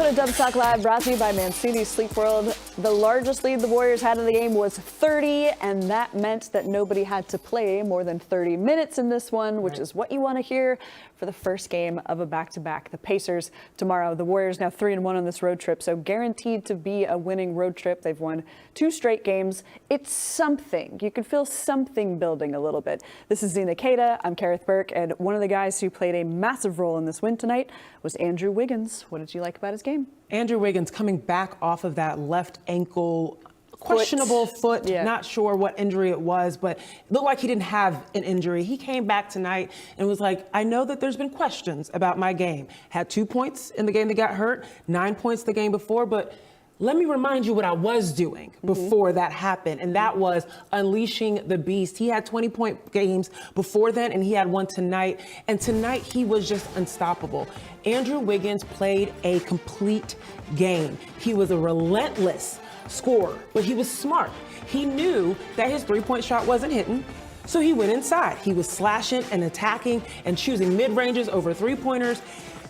Welcome to Dub Talk Live, brought to you by Mancini's Sleep World. The largest lead the Warriors had in the game was 30, and that meant that nobody had to play more than 30 minutes in this one, which is what you want to hear for the first game of a back-to-back. The Pacers tomorrow. The Warriors now 3-1 on this road trip, so guaranteed to be a winning road trip. They've won 2 straight games. It's something. You can feel something building a little bit. This is Zena, Keita. I'm Kerith, Burke, and one of the guys who played a massive role in this win tonight was Andrew Wiggins. What did you like about his game? Andrew Wiggins coming back off of that left ankle, questionable foot, not sure what injury it was, but it looked like he didn't have an injury. He came back tonight and was like, I know that there's been questions about my game. Had 2 points in the game that got hurt, 9 points the game before, but let me remind you what I was doing before that happened, and that was unleashing the beast. He had 20-point games before then, and he had one tonight, and tonight he was just unstoppable. Andrew Wiggins played a complete game. He was a relentless scorer, but he was smart. He knew that his three-point shot wasn't hitting, so he went inside. He was slashing and attacking and choosing mid-ranges over three-pointers.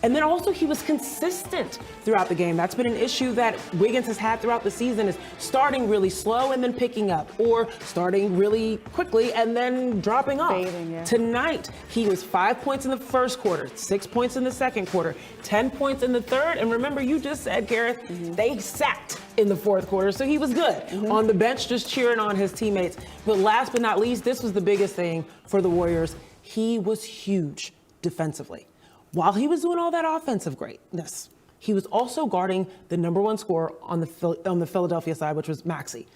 And then also he was consistent throughout the game. That's been an issue that Wiggins has had throughout the season, is starting really slow and then picking up, or starting really quickly and then dropping off. Fading, Tonight, he was 5 points in the first quarter, 6 points in the second quarter, 10 points in the third. And remember, you just said, Kerith, they sat in the fourth quarter, so he was good. On the bench, just cheering on his teammates. But last but not least, this was the biggest thing for the Warriors. He was huge defensively. While he was doing all that offensive greatness, he was also guarding the #1 scorer on the Philadelphia side, which was Maxey.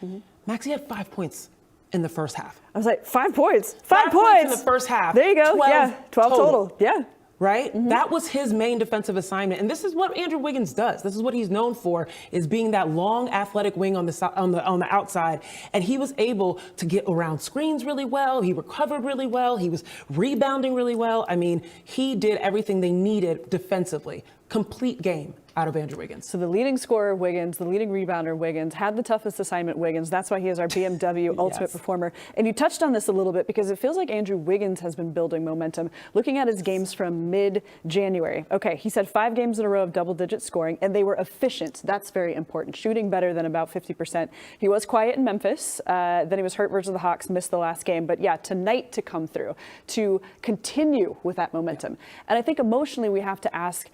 Maxey had 5 points in the first half. I was like, 5 points. 5 points points in the first half. There you go. 12 12 total. Yeah. Right? That was his main defensive assignment. And this is what Andrew Wiggins does. This is what he's known for, is being that long athletic wing on the outside. And he was able to get around screens really well. He recovered really well. He was rebounding really well. I mean, he did everything they needed defensively. Complete game out of Andrew Wiggins. So the leading scorer, Wiggins, the leading rebounder, Wiggins, had the toughest assignment, Wiggins. That's why he is our BMW Ultimate Performer. And you touched on this a little bit because it feels like Andrew Wiggins has been building momentum. Looking at his games from mid-January. Okay, he said 5 games in a row of double-digit scoring, and they were efficient. That's very important. Shooting better than about 50%. He was quiet in Memphis. Then he was hurt versus the Hawks, missed the last game. But yeah, tonight to come through, to continue with that momentum. And I think emotionally we have to ask,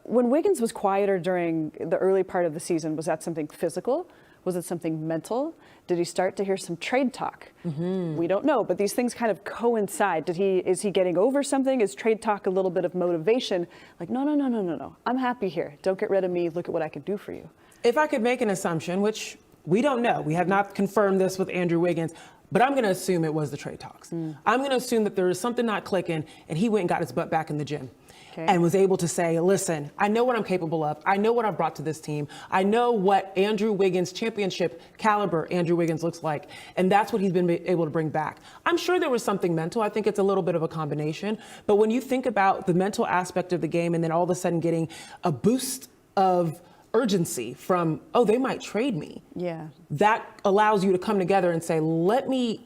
when Wiggins was quieter during the early part of the season, was that something physical? Was it something mental? Did he start to hear some trade talk? We don't know, but these things kind of coincide. Is he getting over something? Is trade talk a little bit of motivation? Like, no. I'm happy here. Don't get rid of me. Look at what I can do for you. If I could make an assumption, which we don't know, we have not confirmed this with Andrew Wiggins, but I'm going to assume it was the trade talks. I'm going to assume that there is something not clicking, and he went and got his butt back in the gym. And was able to say, listen, I know what I'm capable of. I know what I brought to this team. I know what Andrew Wiggins, championship caliber Andrew Wiggins looks like. And that's what he's been able to bring back. I'm sure there was something mental. I think it's a little bit of a combination. But when you think about the mental aspect of the game and then all of a sudden getting a boost of urgency from, oh, they might trade me. That allows you to come together and say, let me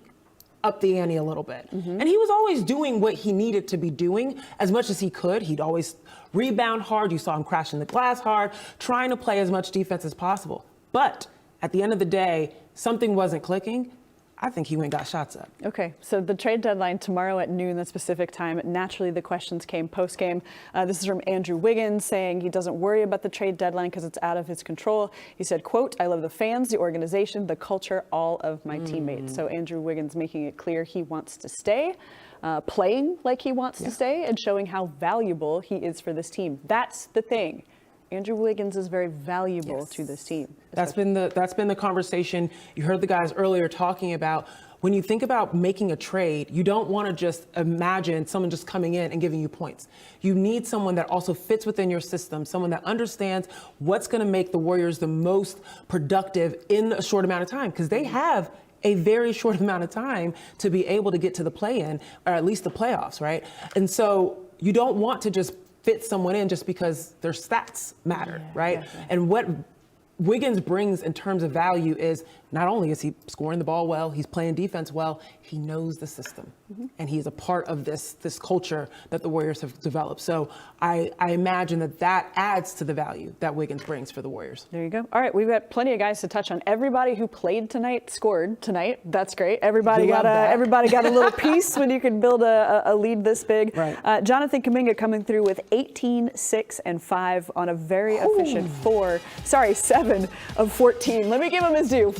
up the ante a little bit. And he was always doing what he needed to be doing as much as he could. He'd always rebound hard. You saw him crashing the glass hard, trying to play as much defense as possible. But at the end of the day, something wasn't clicking. I think he went and got shots up. Okay, so the trade deadline tomorrow at noon, that specific time. Naturally, the questions came post-game. This is from Andrew Wiggins saying he doesn't worry about the trade deadline because it's out of his control. He said, quote, I love the fans, the organization, the culture, all of my teammates. So Andrew Wiggins making it clear he wants to stay, playing like he wants to stay, and showing how valuable he is for this team. That's the thing. Andrew Wiggins is very valuable to this team. That's been the conversation. You heard the guys earlier talking about, when you think about making a trade, you don't want to just imagine someone just coming in and giving you points. You need someone that also fits within your system, someone that understands what's going to make the Warriors the most productive in a short amount of time, because they have a very short amount of time to be able to get to the play-in, or at least the playoffs, right? And so you don't want to just fit someone in just because their stats matter, right? And what Wiggins brings in terms of value is not only is he scoring the ball well, he's playing defense well, he knows the system. And he's a part of this culture that the Warriors have developed. So I imagine that adds to the value that Wiggins brings for the Warriors. There you go. All right, we've got plenty of guys to touch on. Everybody who played tonight scored tonight. That's great. Everybody got a little piece when you can build a lead this big. Right. Jonathan Kuminga coming through with 18, 6, and 5 on a very efficient 7 of 14. Let me give him his due.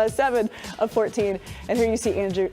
7 of 14. And here you see Andrew,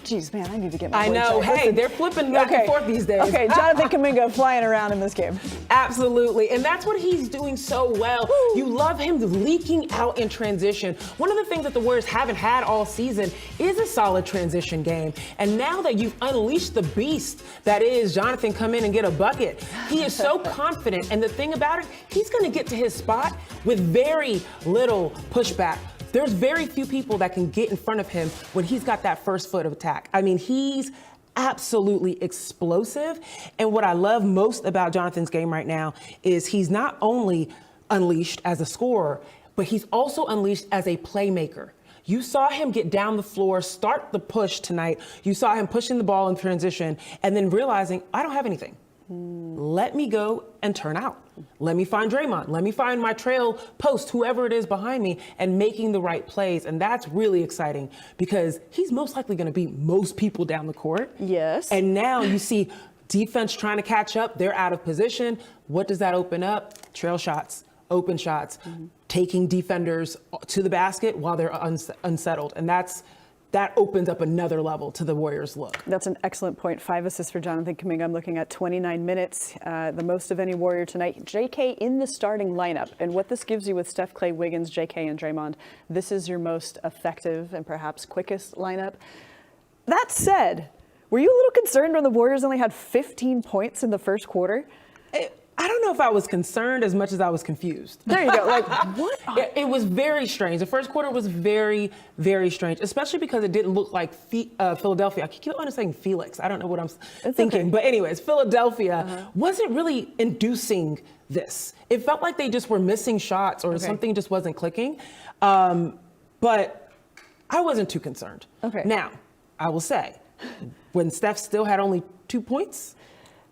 geez, man, I need to get my I words know. right. Hey, Listen. they're flipping back and forth these days. Okay, Jonathan Kuminga flying around in this game. Absolutely. And that's what he's doing so well. You love him leaking out in transition. One of the things that the Warriors haven't had all season is a solid transition game. And now that you've unleashed the beast that is Jonathan, come in and get a bucket, he is so confident. And the thing about it, he's going to get to his spot with very little pushback. There's very few people that can get in front of him when he's got that first foot of attack. I mean, he's absolutely explosive. And what I love most about Jonathan's game right now is he's not only unleashed as a scorer, but he's also unleashed as a playmaker. You saw him get down the floor, start the push tonight. You saw him pushing the ball in transition and then realizing, I don't have anything. Let me go and turn out. Let me find Draymond. Let me find my trail post, whoever it is behind me, and making the right plays. And that's really exciting because he's most likely going to beat most people down the court. Yes. And now you see defense trying to catch up. They're out of position. What does that open up? Trail shots, open shots, taking defenders to the basket while they're unsettled. And that opens up another level to the Warriors' look. That's an excellent point. 5 assists for Jonathan Kuminga. I'm looking at 29 minutes, the most of any Warrior tonight. JK in the starting lineup. And what this gives you with Steph, Klay, Wiggins, JK, and Draymond, this is your most effective and perhaps quickest lineup. That said, were you a little concerned when the Warriors only had 15 points in the first quarter? I don't know if I was concerned as much as I was confused. There you go. Like, what? It was very strange. The first quarter was very, very strange, especially because it didn't look like Philadelphia. I keep on saying Felix. I don't know what I'm thinking. Okay. But anyways, Philadelphia wasn't really inducing this. It felt like they just were missing shots or something just wasn't clicking. But I wasn't too concerned. Okay. Now, I will say, when Steph still had only 2 points,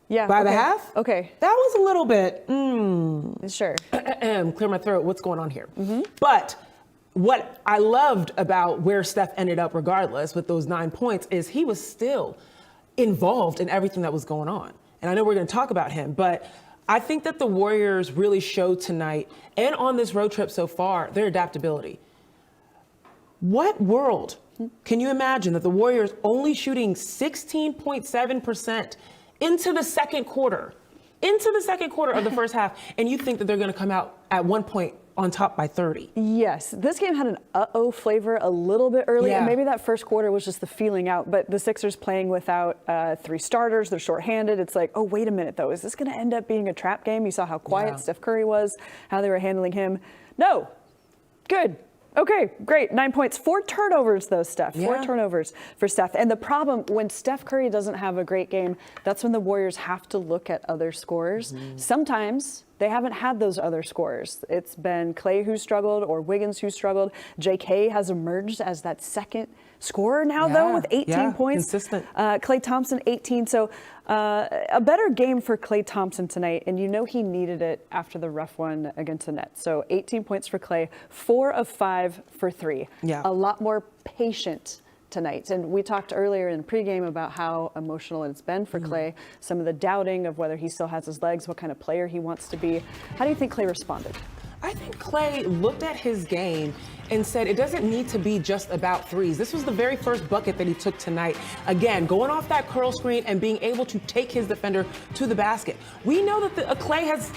yeah, by the half? Okay. That was a little bit, Sure. Clear my throat, what's going on here? But what I loved about where Steph ended up regardless with those 9 points is he was still involved in everything that was going on. And I know we're going to talk about him, but I think that the Warriors really showed tonight and on this road trip so far, their adaptability. What world can you imagine that the Warriors only shooting 16.7% into the second quarter of the first half, and you think that they're going to come out at one point on top by 30? Yes, this game had an flavor a little bit early, and maybe that first quarter was just the feeling out, but the Sixers playing without 3 starters, they're shorthanded. It's like, oh, wait a minute, though. Is this going to end up being a trap game? You saw how quiet Steph Curry was, how they were handling him. No. Good. Okay, great. 9 points. 4 turnovers, though, Steph. 4 turnovers for Steph. And the problem, when Steph Curry doesn't have a great game, that's when the Warriors have to look at other scorers. Sometimes they haven't had those other scorers. It's been Klay who struggled or Wiggins who struggled. JK has emerged as that second scorer now, though, with 18 points. Consistent. Klay Thompson, 18. So a better game for Klay Thompson tonight, and you know he needed it after the rough one against the Nets. So 18 points for Klay, 4 of 5 for 3. A lot more patient tonight. And we talked earlier in pregame about how emotional it's been for Klay, some of the doubting of whether he still has his legs, what kind of player he wants to be. How do you think Klay responded? I think Klay looked at his game and said it doesn't need to be just about threes. This was the very first bucket that he took tonight. Again, going off that curl screen and being able to take his defender to the basket. We know that Klay has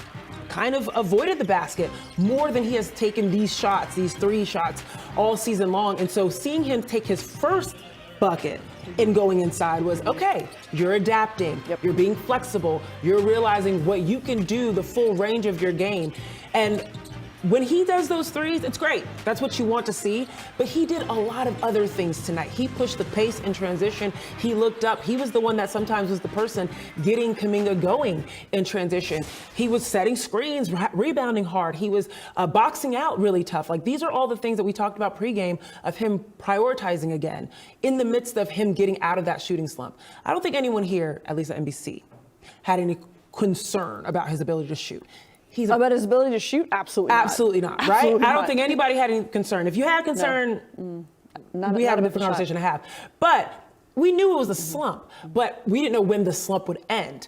kind of avoided the basket more than he has taken these shots, these 3 shots all season long. And so seeing him take his first bucket in going inside was, okay, you're adapting, you're being flexible, you're realizing what you can do, the full range of your game. And when he does those threes, it's great. That's what you want to see. But he did a lot of other things tonight. He pushed the pace in transition. He looked up. He was the one that sometimes was the person getting Kuminga going in transition. He was setting screens, rebounding hard. He was boxing out really tough. Like, these are all the things that we talked about pregame of him prioritizing again in the midst of him getting out of that shooting slump. I don't think anyone here, at least at NBC, had any concern about his ability to shoot. About his ability to shoot? Absolutely not. Absolutely not, right? Absolutely I don't not. think anybody had any concern. If you had concern, we had a different conversation to have. But we knew it was a slump, but we didn't know when the slump would end.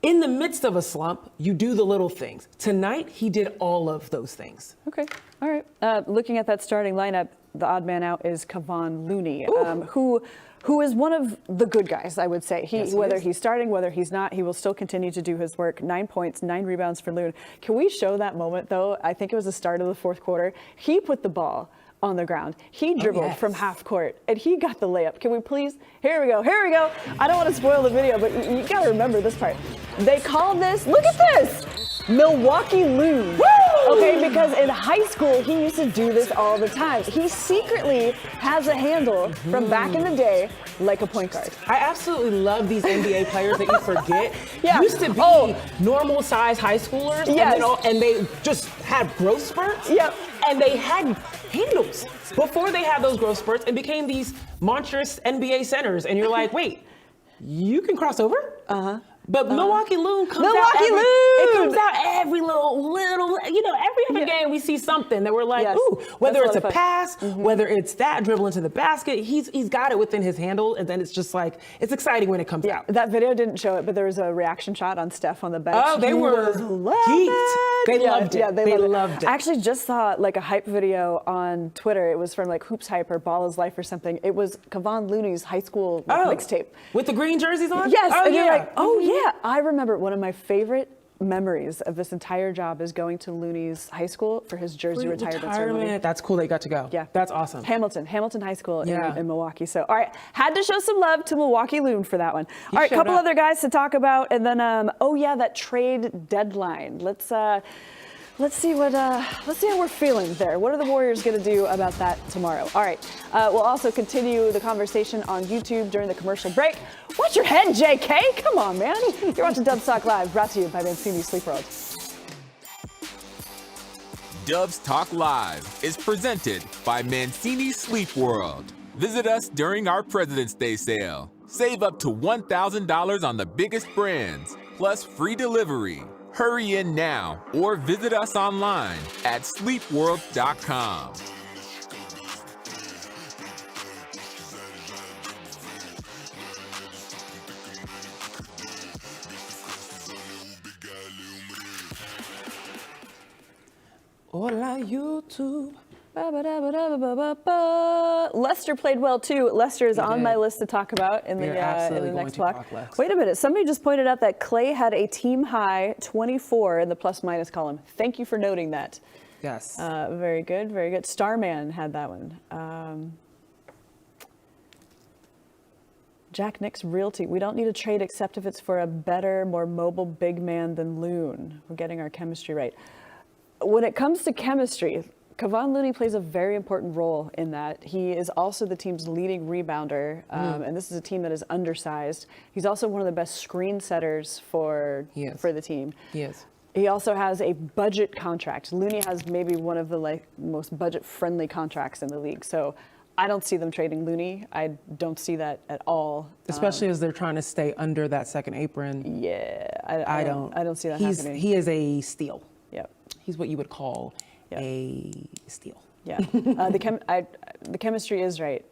In the midst of a slump, you do the little things. Tonight, he did all of those things. Okay, all right. Looking at that starting lineup, the odd man out is Kevon Looney, who is one of the good guys, I would say. Whether he's starting, whether he's not, he will still continue to do his work. 9 points, 9 rebounds for Loon. Can we show that moment, though? I think it was the start of the fourth quarter. He put the ball on the ground. He dribbled from half court, and he got the layup. Can we please? Here we go. Here we go. I don't want to spoil the video, but you got to remember this part. They called this, look at this, Milwaukee Loon. Okay, because in high school, he used to do this all the time. He secretly has a handle from back in the day, like a point guard. I absolutely love these NBA players that you forget. Used to be normal size high schoolers, and they just had growth spurts. And they had handles before they had those growth spurts and became these monstrous NBA centers. And you're like, wait, you can cross over? But Milwaukee Loon comes out. It comes out every little, every other game we see something that we're like, ooh, whether it's a pass, whether it's that dribble into the basket, he's got it within his handle, and then it's just like, it's exciting when it comes out. That video didn't show it, but there was a reaction shot on Steph on the bench. Oh, they were geeked. They loved it. They loved it. I actually just saw like a hype video on Twitter. It was from like Hoops Hype or Ball is Life or something. It was Kevon Looney's high school mixtape. With the green jerseys on? Yes. And you're like, I remember one of my favorite memories of this entire job is going to Looney's high school for his jersey retirement ceremony. That's cool. They got to go. Yeah. That's awesome. Hamilton High School in Milwaukee. So, all right. Had to show some love to Milwaukee Loon for that one. All right. Couple other guys to talk about. And then, that trade deadline. Let's see how we're feeling there. What are the Warriors going to do about that tomorrow? All right. We'll also continue the conversation on YouTube during the commercial break. Watch your head, JK. Come on, man. You're watching Dubs Talk Live, brought to you by Mancini Sleep World. Dubs Talk Live is presented by Mancini Sleep World. Visit us during our President's Day sale. Save up to $1,000 on the biggest brands, plus free delivery. Hurry in now or visit us online at sleepworld.com. Hola, YouTube. Leicester played well too. Leicester is on my list to talk about in the next block. Wait a minute. Somebody just pointed out that Klay had a team high 24 in the plus minus column. Thank you for noting that. Yes. Very good. Very good. Starman had that one. Jack Nick's Realty. We don't need a trade except if it's for a better, more mobile big man than Loon. We're getting our chemistry right. When it comes to chemistry, Kevon Looney plays a very important role in that. He is also the team's leading rebounder, and this is a team that is undersized. He's also one of the best screen setters for the team. He is. He also has a budget contract. Looney has maybe one of the most budget-friendly contracts in the league. So I don't see them trading Looney. I don't see that at all. Especially as they're trying to stay under that second apron. Yeah, I don't see that happening. He is a steal. Yep. He's what you would call a steal. Yeah, the chemistry is right.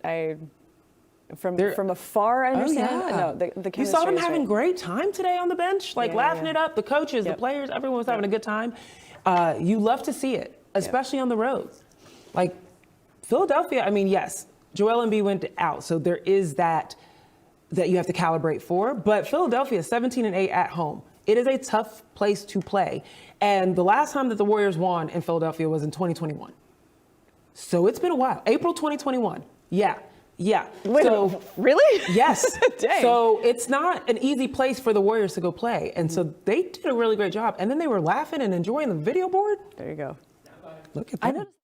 From afar, I understand. No, the chemistry. You saw them is having right. great time today on the bench, laughing it up. The coaches, the players, everyone was having a good time. You love to see it, especially on the road. Like Philadelphia. I mean, yes, Joel Embiid went out, so there is that you have to calibrate for. But Philadelphia, 17-8 at home. It is a tough place to play. And the last time that the Warriors won in Philadelphia was in 2021. So it's been a while. April 2021. Yeah. Wait, so, really? Yes. Dang. So it's not an easy place for the Warriors to go play. And so they did a really great job. And then they were laughing and enjoying the video board. There you go. Look at I that. noticed.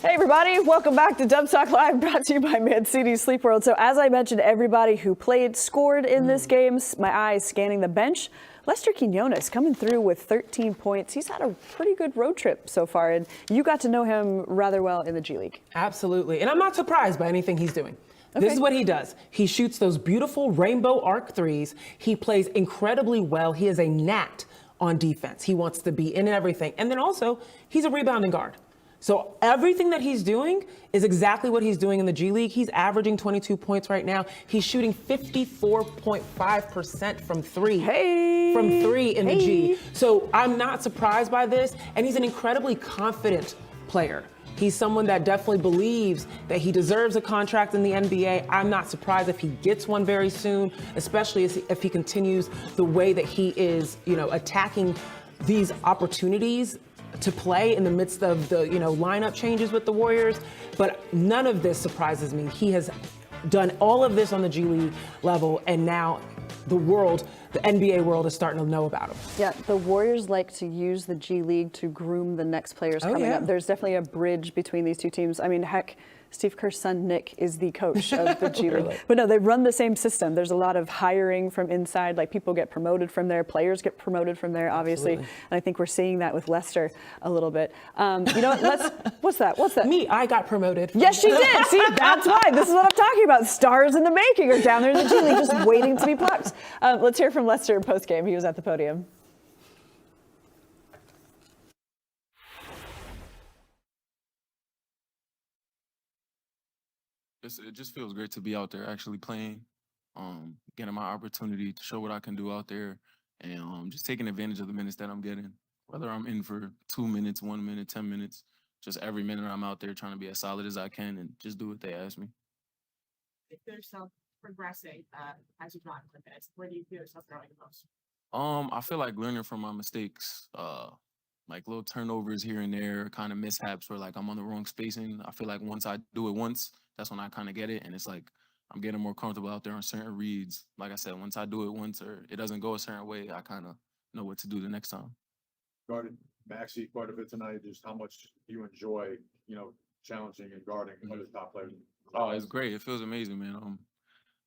Hey everybody, welcome back to Dub Talk Live, brought to you by Mancini Sleep World. So as I mentioned, everybody who played scored in this game. My eyes scanning the bench. Lester Quinones coming through with 13 points. He's had a pretty good road trip so far, and you got to know him rather well in the G League. Absolutely, and I'm not surprised by anything he's doing. This is what he does. He shoots those beautiful rainbow arc threes. He plays incredibly well. He is a gnat on defense. He wants to be in everything. And then also, he's a rebounding guard. So everything that he's doing is exactly what he's doing in the G League. He's averaging 22 points right now. He's shooting 54.5% from three. From three in the G. So I'm not surprised by this. And he's an incredibly confident player. He's someone that definitely believes that he deserves a contract in the NBA. I'm not surprised if he gets one very soon, especially if he continues the way that he is, attacking these opportunities to play in the midst of the, lineup changes with the Warriors. But none of this surprises me. He has done all of this on the G League level, and now the NBA world is starting to know about him. Yeah, the Warriors like to use the G League to groom the next players coming up. There's definitely a bridge between these two teams. I mean, heck, Steve Kerr's son, Nick, is the coach of the G League. But no, they run the same system. There's a lot of hiring from inside. Like, people get promoted from there. Players get promoted from there, obviously. And I think we're seeing that with Lester a little bit. You know what? What's that? Me, I got promoted. Yes, she did. See, that's why. This is what I'm talking about. Stars in the making are down there in the G League just waiting to be plucked. Let's hear from Lester post-game. He was at the podium. It just feels great to be out there actually playing, getting my opportunity to show what I can do out there, and just taking advantage of the minutes that I'm getting. Whether I'm in for 2 minutes, 1 minute, 10 minutes, just every minute I'm out there trying to be as solid as I can and just do what they ask me. You feel yourself progressing as you drive with this? Where do you feel yourself growing the most? I feel like learning from my mistakes, like little turnovers here and there, kind of mishaps where like I'm on the wrong spacing. I feel like once I do it once, that's when I kind of get it, and it's like I'm getting more comfortable out there on certain reads. Like I said, once I do it once or it doesn't go a certain way, I kind of know what to do the next time. Guarded Maxey quite a bit tonight. Just how much you enjoy, challenging and guarding other top players. Oh, it's great. It feels amazing, man.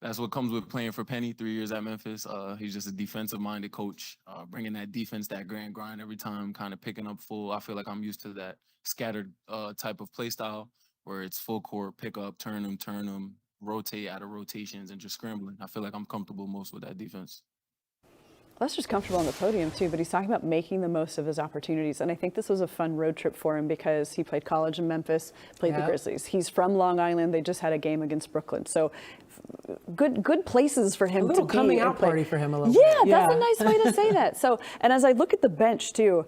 That's what comes with playing for Penny 3 years at Memphis. He's just a defensive-minded coach, bringing that defense, that grand grind every time, kind of picking up full. I feel like I'm used to that scattered type of play style where it's full court, pick up, turn them, rotate out of rotations, and just scrambling. I feel like I'm comfortable most with that defense. Lester's comfortable on the podium too, but he's talking about making the most of his opportunities. And I think this was a fun road trip for him because he played college in Memphis, played the Grizzlies. He's from Long Island. They just had a game against Brooklyn. So good places for him to be. A little coming out party for him a little bit. Yeah, that's a nice way to say that. So, and as I look at the bench too,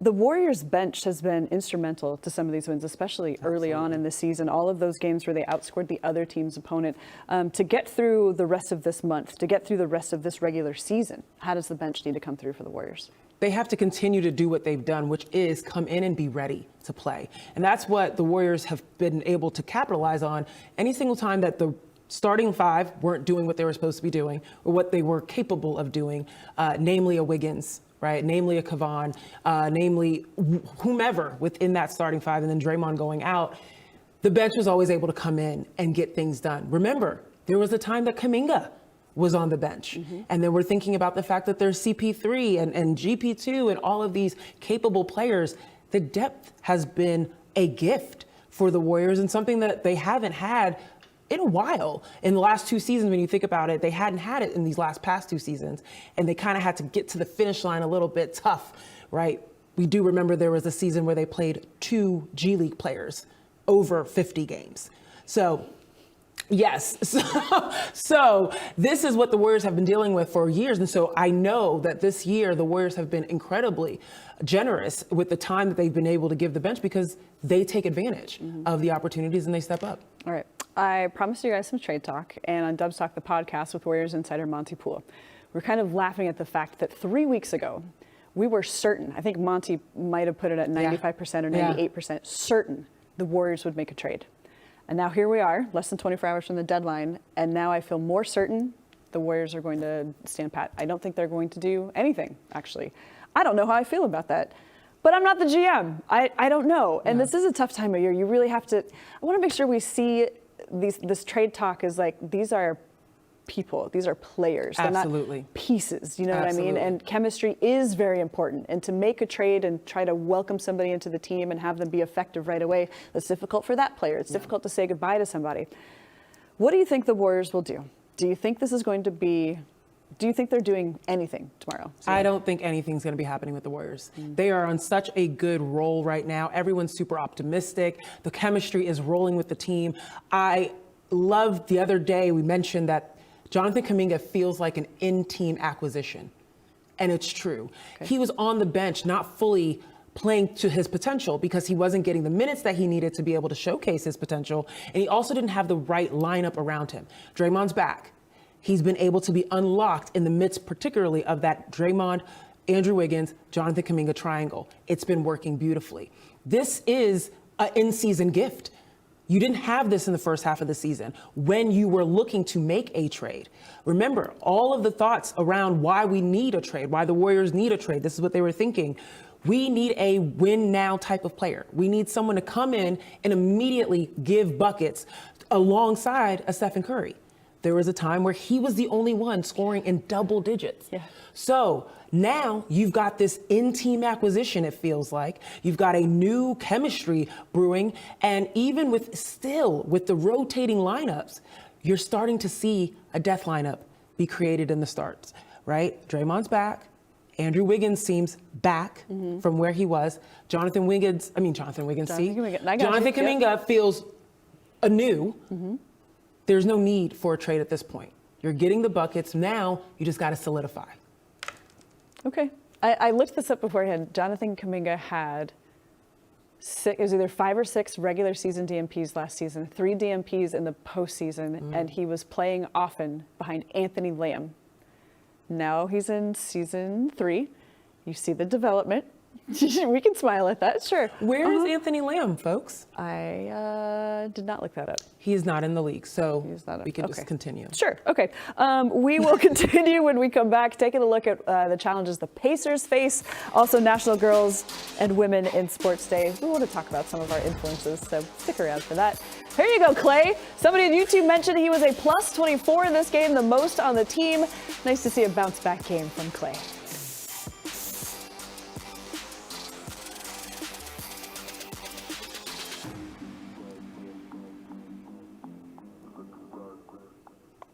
the Warriors bench has been instrumental to some of these wins, especially early on in the season. All of those games where they outscored the other team's opponent. To get through the rest of this month, to get through the rest of this regular season, how does the bench need to come through for the Warriors? They have to continue to do what they've done, which is come in and be ready to play. And that's what the Warriors have been able to capitalize on any single time that the starting five weren't doing what they were supposed to be doing or what they were capable of doing, namely a Wiggins, right? Namely a Kevon, namely whomever within that starting five, and then Draymond going out. The bench was always able to come in and get things done. Remember, there was a time that Kuminga was on the bench. And then we're thinking about the fact that there's CP3 and GP2 and all of these capable players. The depth has been a gift for the Warriors and something that they haven't had in a while. In the last 2 seasons, when you think about it, they hadn't had it in these past 2 seasons, and they kind of had to get to the finish line a little bit tough, right? We do remember there was a season where they played 2 G League players over 50 games. So, yes. So this is what the Warriors have been dealing with for years. And so I know that this year the Warriors have been incredibly generous with the time that they've been able to give the bench because they take advantage of the opportunities and they step up. All right. I promised you guys some trade talk, and on Dubs Talk, the podcast with Warriors insider Monty Poole, we're kind of laughing at the fact that 3 weeks ago, we were certain, I think Monty might have put it at 95% or 98%, certain the Warriors would make a trade. And now here we are, less than 24 hours from the deadline, and now I feel more certain the Warriors are going to stand pat. I don't think they're going to do anything, actually. I don't know how I feel about that. But I'm not the GM. I don't know. And this is a tough time of year. You really have to, I want to make sure we see this trade talk is like, these are people, these are players. They're Absolutely. not pieces, you know what I mean? Absolutely. And chemistry is very important. And to make a trade and try to welcome somebody into the team and have them be effective right away, that's difficult for that player. It's difficult to say goodbye to somebody. What do you think the Warriors will do? Do you think this is going to be, do you think they're doing anything tomorrow? I don't think anything's going to be happening with the Warriors. They are on such a good roll right now. Everyone's super optimistic. The chemistry is rolling with the team. I loved the other day we mentioned that Jonathan Kuminga feels like an in-team acquisition. And it's true. Okay. He was on the bench, not fully playing to his potential because he wasn't getting the minutes that he needed to be able to showcase his potential. And he also didn't have the right lineup around him. Draymond's back. He's been able to be unlocked in the midst, particularly of that Draymond, Andrew Wiggins, Jonathan Kuminga triangle. It's been working beautifully. This is an in-season gift. You didn't have this in the first half of the season when you were looking to make a trade. Remember, all of the thoughts around why we need a trade, why the Warriors need a trade, this is what they were thinking. We need a win now type of player. We need someone to come in and immediately give buckets alongside a Stephen Curry. There was a time where he was the only one scoring in double digits. Yeah. So now you've got this in-team acquisition, it feels like. You've got a new chemistry brewing. And even with the rotating lineups, you're starting to see a death lineup be created in the starts, right? Draymond's back. Andrew Wiggins seems back from where he was. Jonathan Kuminga feels anew. There's no need for a trade at this point. You're getting the buckets. Now you just got to solidify. Okay. I looked this up beforehand. Jonathan Kuminga had it was either 5 or 6 regular season DMPs last season, 3 DMPs in the postseason, and he was playing often behind Anthony Lamb. Now he's in season 3. You see the development. We can smile at that, sure. Where is Anthony Lamb, folks? I did not look that up. He is not in the league, so we can just continue. Sure, okay. We will continue when we come back, taking a look at the challenges the Pacers face, also National Girls and Women in Sports Day. We want to talk about some of our influences, so stick around for that. Here you go, Klay. Somebody on YouTube mentioned he was a plus 24 in this game, the most on the team. Nice to see a bounce back game from Klay.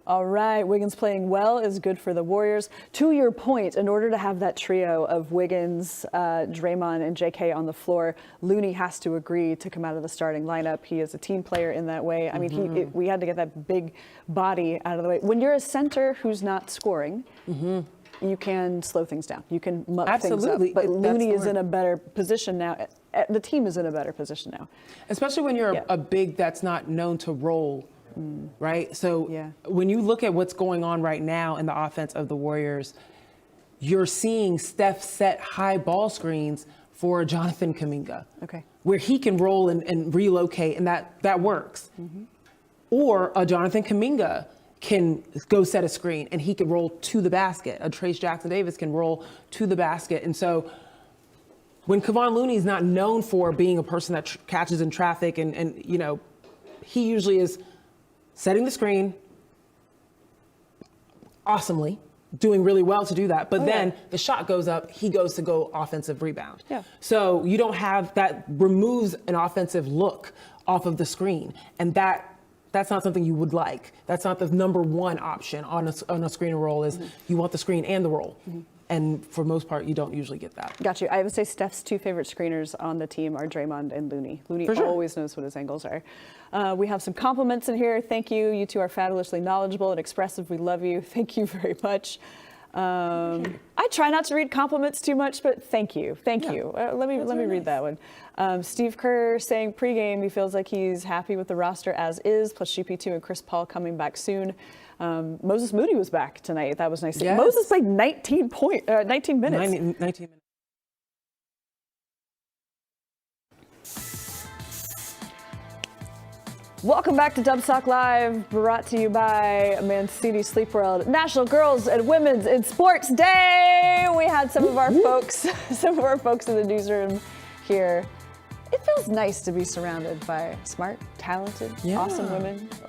All right, Wiggins playing well is good for the Warriors. To your point, in order to have that trio of Wiggins, Draymond, and JK on the floor, Looney has to agree to come out of the starting lineup. He is a team player in that way. I mean, we had to get that big body out of the way. When you're a center who's not scoring, you can slow things down. You can muck things up. But Looney is in a better position now. The team is in a better position now. Especially when you're a big that's not known to roll. Right? So when you look at what's going on right now in the offense of the Warriors, you're seeing Steph set high ball screens for Jonathan Kuminga, where he can roll and relocate, and that works. Or a Jonathan Kuminga can go set a screen and he can roll to the basket. A Trace Jackson-Davis can roll to the basket. And so when Kevon Looney is not known for being a person that catches in traffic and you know, he usually is setting the screen awesomely, doing really well to do that. But then the shot goes up, he goes to go offensive rebound. So you don't have that, removes an offensive look off of the screen. And that's not something you would like. That's not the number one option on a screen and roll is you want the screen and the roll. And for most part, you don't usually get that. Got you. I would say Steph's 2 favorite screeners on the team are Draymond and Looney. Looney always knows what his angles are. We have some compliments in here. Thank you. You two are fabulously knowledgeable and expressive. We love you. Thank you very much. I try not to read compliments too much, but thank you. Thank you. Let me read that one. Steve Kerr saying pregame he feels like he's happy with the roster as is, plus GP2 and Chris Paul coming back soon. Moses Moody was back tonight. That was nice. Yes. Moses played 19 minutes. 19 minutes. Welcome back to Dubstock Live, brought to you by Mancini Sleep World. National Girls and Women's in Sports Day. We had some of our folks in the newsroom here. It feels nice to be surrounded by smart, talented, awesome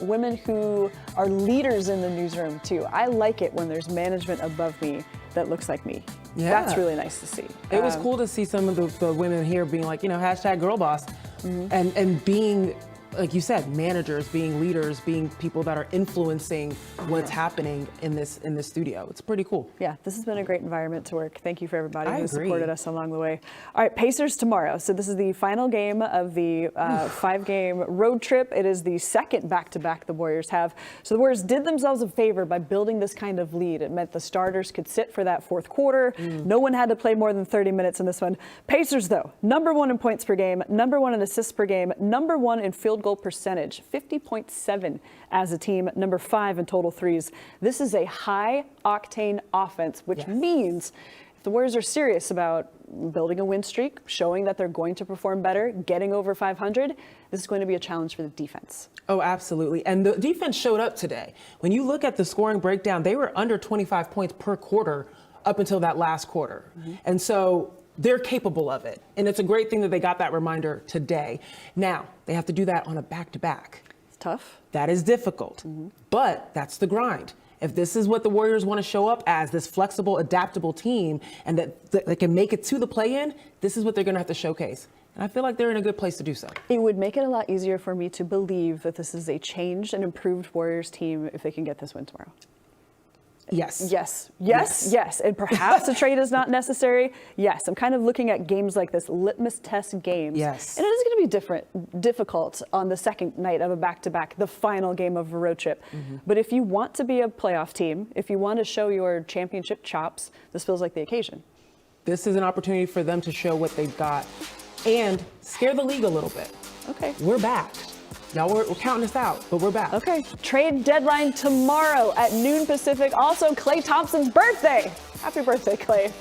women who are leaders in the newsroom too. I like it when there's management above me that looks like me. Yeah. That's really nice to see. It was cool to see some of the women here being like, hashtag girl boss, and being, like you said, managers, being leaders, being people that are influencing what's happening in this studio. It's pretty cool. Yeah, this has been a great environment to work. Thank you for everybody I who agree. supported us along the way. All right, Pacers tomorrow. So this is the final game of the 5-game road trip. It is the second back-to-back the Warriors have. So the Warriors did themselves a favor by building this kind of lead. It meant the starters could sit for that fourth quarter. No one had to play more than 30 minutes in this one. Pacers, though, number 1 in points per game, number 1 in assists per game, number 1 in field goal percentage, 50.7 as a team, number 5 in total threes. This is a high-octane offense, which means if the Warriors are serious about building a win streak, showing that they're going to perform better, getting over 500, this is going to be a challenge for the defense. Oh, absolutely. And the defense showed up today. When you look at the scoring breakdown, they were under 25 points per quarter up until that last quarter. And so they're capable of it. And it's a great thing that they got that reminder today. Now, they have to do that on a back-to-back. It's tough. That is difficult, but that's the grind. If this is what the Warriors want to show up as, this flexible, adaptable team, and that they can make it to the play-in, this is what they're going to have to showcase. And I feel like they're in a good place to do so. It would make it a lot easier for me to believe that this is a changed and improved Warriors team if they can get this win tomorrow. Yes. Yes. And perhaps a trade is not necessary. Yes. I'm kind of looking at games like this, litmus test games. Yes. And it is going to be difficult on the second night of a back-to-back, the final game of a road trip. But if you want to be a playoff team, if you want to show your championship chops, this feels like the occasion. This is an opportunity for them to show what they've got and scare the league a little bit. Okay. We're back. Y'all were counting us out, but we're back. Okay. Trade deadline tomorrow at noon Pacific. Also, Klay Thompson's birthday. Happy birthday, Klay.